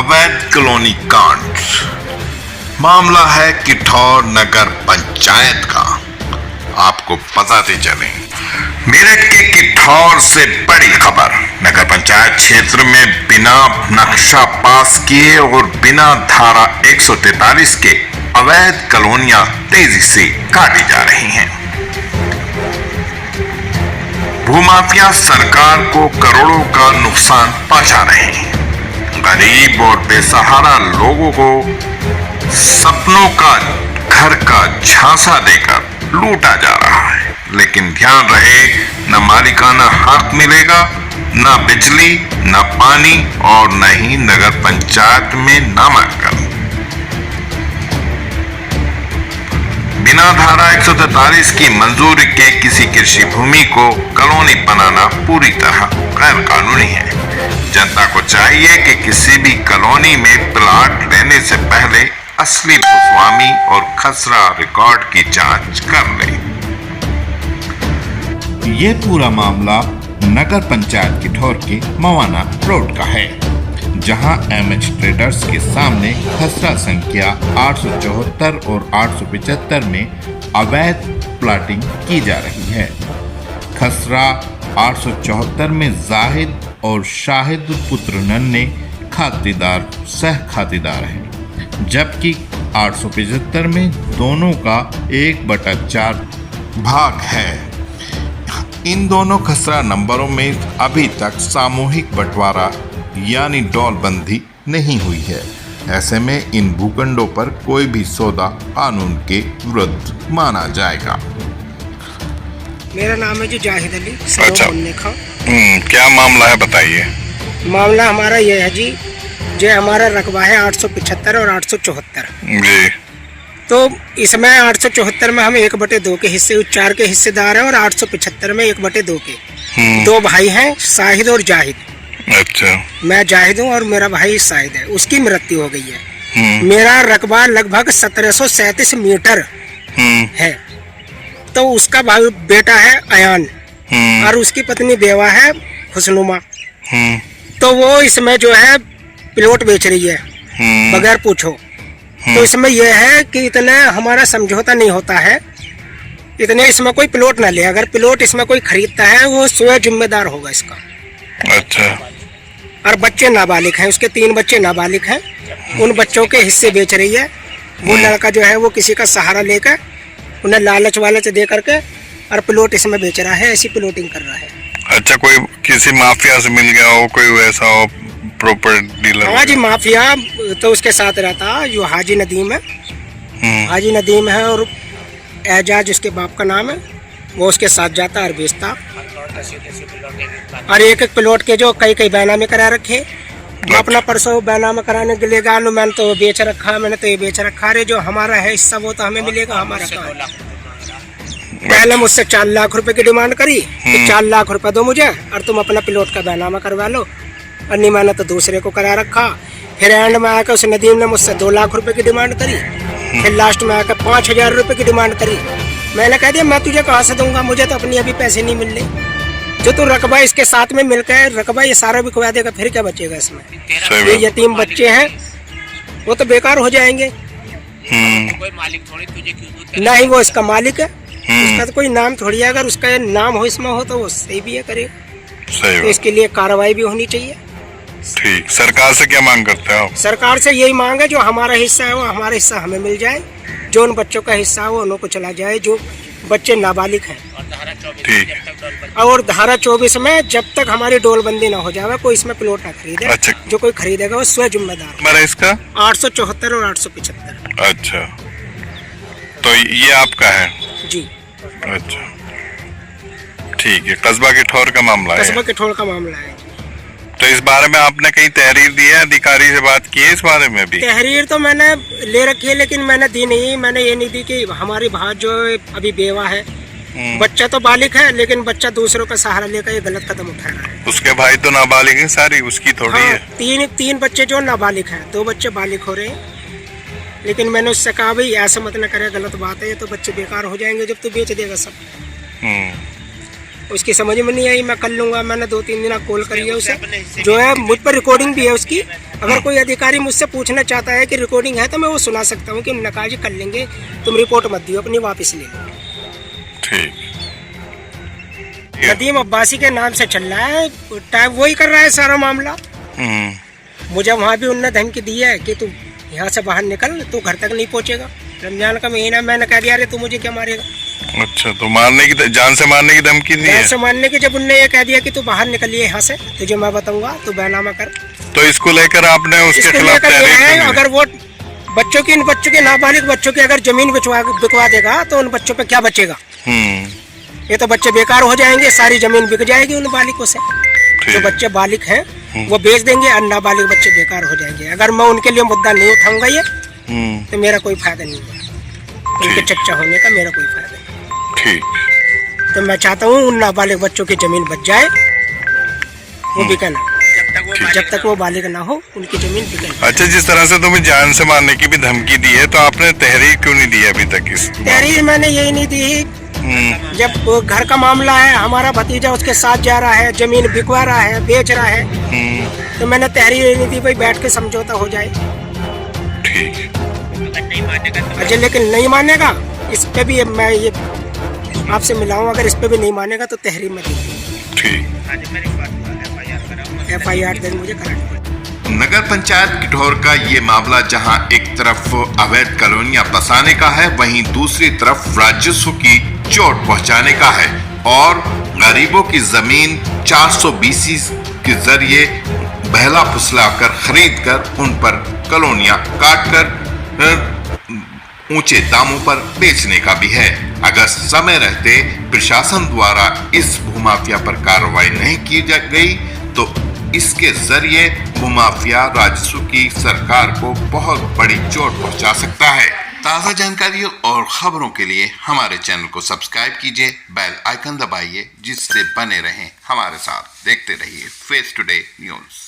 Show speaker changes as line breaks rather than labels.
अवैध कॉलोनी कांड। मामला है किठौर नगर पंचायत का। आपको बताते चलें, मेरठ के किठौर से बड़ी खबर। नगर पंचायत क्षेत्र में बिना नक्शा पास किए और बिना धारा 143 के अवैध कॉलोनियां तेजी से काटी जा रही हैं। भूमाफिया सरकार को करोड़ों का नुकसान पहुंचा रहे हैं। गरीब और बेसहारा लोगों को सपनों का घर का झांसा देकर लूटा जा रहा है। लेकिन ध्यान रहे, न मालिकाना हक मिलेगा, न बिजली, न पानी और न ही नगर पंचायत में नामांकन। बिना धारा 143 की मंजूरी के किसी कृषि भूमि को कॉलोनी बनाना पूरी तरह गैर कानूनी है। जनता को चाहिए कि किसी भी कॉलोनी में प्लाट लेने से पहले असली भूस्वामी और खसरा रिकॉर्ड की जांच कर ले।
ये पूरा मामला नगर पंचायत किठौर के मवाना रोड का है, जहां एमएच ट्रेडर्स के सामने खसरा संख्या 874 और 875 में अवैध प्लाटिंग की जा रही है। खसरा 874 में जाहिद और शाहिद पुत्र नन्हे खातेदार सह खातेदार हैं, जबकि 875 में दोनों का 1/4 भाग है। इन दोनों खसरा नंबरों में अभी तक सामूहिक बंटवारा यानी डॉलबंदी नहीं हुई है। ऐसे में इन भूखंडों पर कोई भी सौदा कानून के विरुद्ध माना जाएगा।
मेरा नाम है जी जाहिद अली।
अच्छा। क्या मामला है, बताइए।
मामला हमारा ये है जी, जो हमारा रकबा है 875 और 874
जी।
तो इसमें 874 में हम 1/2 के हिस्से 4 के हिस्सेदार हैं और 875 में 1/2 के। दो भाई हैं, शाहिद और जाहिद।
अच्छा।
मैं जाहिद हूँ और मेरा भाई शाहिद है। उसकी मृत्यु हो गई है। मेरा रकबा लगभग 1737 मीटर है। तो उसका भाई बेटा है अयान और उसकी पत्नी बेवा है खुशनुमा। तो वो इसमें जो है प्लॉट बेच रही है बगैर पूछो। तो इसमें यह है कि इतने हमारा समझौता नहीं होता है, इतने इसमें कोई प्लॉट ना ले। अगर प्लॉट इसमें कोई खरीदता है वो स्वयं जिम्मेदार होगा इसका।
अच्छा।
और बच्चे नाबालिग हैं, उसके 3 बच्चे नाबालिग हैं। उन बच्चों के हिस्से बेच रही है। वो लड़का जो है वो किसी का सहारा लेकर उन्हें लालच वालच दे करके और प्लॉट इसमें बेच रहा है, ऐसी प्लॉटिंग कर रहा है।
अच्छा, कोई किसी माफिया से मिल गया हो, कोई वैसा हो प्रॉपर्टी डीलर?
हाँ जी, माफिया तो उसके साथ रहता, जो हाजी नदीम है। हाजी नदीम है और एजाज उसके बाप का नाम है। वो उसके साथ जाता और बेचता। और एक प्लॉट के जो कई बैनामे करा रखे। मैं अपना परसों बैनामा कराने के लिए गया, मैंने तो बेच रखा, मैंने तो ये बेच रखा। अरे जो हमारा है हिस्सा वो तो हमें मिलेगा, हमारा कहाँ है? पहले मुझसे 4 लाख रुपए की डिमांड करी कि 4 लाख रुपए दो मुझे और तुम अपना प्लॉट का बैनामा करवा लो। और नहीं, मैंने तो दूसरे को करा रखा। फिर एंड में आकर उस नदीम ने मुझसे 2 लाख रुपए की डिमांड करी। फिर लास्ट में आकर 5000 रुपए की डिमांड करी। मैंने कह दिया मैं तुझे कहाँ से दूंगा, मुझे तो अपनी अभी पैसे नहीं मिल रहे। जो तू रकबा इसके साथ में मिलकर रकबा ये सारा बिकवा देगा, फिर क्या बचेगा इसमें? ये यतीम बच्चे हैं, वो तो बेकार हो जाएंगे।
कोई मालिक थोड़ी तुझे क्यों?
नहीं, वो इसका मालिक है, उसका तो कोई नाम थोड़ी है। अगर उसका नाम हो इसमें हो तो वो सही भी है, करे। तो इसके लिए कार्रवाई भी होनी चाहिए।
ठीक। सरकार से क्या मांग करते हो?
सरकार से यही मांग है, जो हमारा हिस्सा है वो हमारा हिस्सा हमें मिल जाए। जो उन बच्चों का हिस्सा है वो उन्हों को चला जाए, जो बच्चे नाबालिग हैं।
ठीक।
और धारा 24 में जब तक हमारी डोलबंदी ना हो जाए कोई इसमें प्लॉट ना खरीदे।
अच्छा।
जो कोई खरीदेगा वो स्वयं जिम्मेदार।
मेरा इसका
874 और 875।
अच्छा, तो ये आपका है?
जी।
अच्छा, ठीक है। कस्बा किठौर का मामला है?
कस्बा किठौर का मामला है।
तो इस बारे में आपने कहीं तहरीर दी है, अधिकारी से बात की है इस बारे में भी?
तहरीर तो मैंने ले रखी है, लेकिन मैंने दी नहीं। मैंने ये नहीं दी कि हमारी भाई जो अभी बेवा है, बच्चा तो बालिग है, लेकिन बच्चा दूसरों का सहारा लेकर ये गलत कदम उठा रहा है।
उसके भाई तो नाबालिग है सारी, उसकी थोड़ी
हाँ,
है।
तीन बच्चे जो नाबालिग हैं, 2 बच्चे बालिग हो रहे हैं। लेकिन मैंने उससे कहा भाई ऐसा मत न करे, गलत बात है, ये तो बच्चे बेकार हो जाएंगे जब तू बेच देगा सब। उसकी समझ में नहीं आई। मैं कर लूंगा, मैंने 2-3 दिन कॉल करी है उसे, जो है मुझ पर रिकॉर्डिंग भी है उसकी, अगर कोई अधिकारी मुझसे पूछना चाहता है कि रिकॉर्डिंग है तो मैं वो सुना सकता हूँ कि नकाजी कर लेंगे, तुम रिपोर्ट मत दियो, अपनी वापस ले लो।
ठीक।
नदीम अब्बासी के नाम से चल रहा है, टाइप वही कर रहा है सारा मामला। मुझे वहाँ भी उन्होंने धमकी दी है कि तू यहाँ से बाहर निकल, तू घर तक नहीं पहुँचेगा। रमजान का महीना, मैंने कह दिया अरे तू मुझे क्या मारेगा।
अच्छा, तो मारने की, जान से मारने की धमकी दी है?
जान से मारने की, जब उनने ये कह दिया कि तू बाहर निकलिए यहाँ से, तुझे मैं बताऊंगा, तू बयानामा कर।
तो इसको लेकर आपने उसके खिलाफ
लेकर
तहरीर
है,
की?
अगर वो बच्चों की, इन बच्चों के नाबालिग बच्चों की अगर जमीन बिकवा देगा तो उन बच्चों पे क्या बचेगा। ये तो बच्चे बेकार हो जाएंगे, सारी जमीन बिक जाएगी उन बालिकों से। जो बच्चे बालिक हैं वो बेच देंगे और नाबालिग बच्चे बेकार हो जाएंगे। अगर मैं उनके लिए मुद्दा नहीं उठाऊंगा ये तो मेरा कोई फायदा नहीं होगा, उनके चच्चा होने का मेरा कोई फायदा नहीं।
ठीक।
तो मैं चाहता हूँ उन नाबालिग बच्चों की जमीन बच जाए, वो बिके ना, जब तक वो बालिग ना हो उनकी जमीन बिके ना।
अच्छा, जिस तरह से तुम्हें जान से मारने की भी धमकी दी है, तो आपने तहरीर क्यों नहीं दी अभी तक? इस
तहरीर मैंने यही नहीं दी, जब वो घर का मामला है, हमारा भतीजा उसके साथ जा रहा है, जमीन बिकवा रहा है, बेच रहा है, तो मैंने तहरीर नहीं दी, भाई बैठ के समझौता हो जाए।
ठीक।
अजय लेकिन नहीं मानेगा, इस पे भी मैं ये आपसे मिलाऊं, अगर इस पे भी नहीं मानेगा तो तहरीर में दी।
ठीक।
FIR देंगे मुझे करानी पड़ेगी।
नगर पंचायत किठौर का ये मामला जहां एक तरफ अवैध कॉलोनियां बसाने का है, वहीं दूसरी तरफ राजस्व की चोट पहुंचाने का है और गरीबों की जमीन 420 के जरिए बहला फुसला कर खरीद कर उन पर कॉलोनियां काट कर ऊंचे दामों पर बेचने का भी है। अगर समय रहते प्रशासन द्वारा इस भूमाफिया पर कार्रवाई नहीं की गई तो इसके जरिए भूमाफिया राजस्व की सरकार को बहुत बड़ी चोट पहुंचा सकता है। ताज़ा जानकारियों और खबरों के लिए हमारे चैनल को सब्सक्राइब कीजिए, बेल आइकन दबाइए, जिससे बने रहें हमारे साथ। देखते रहिए फेस टुडे न्यूज़।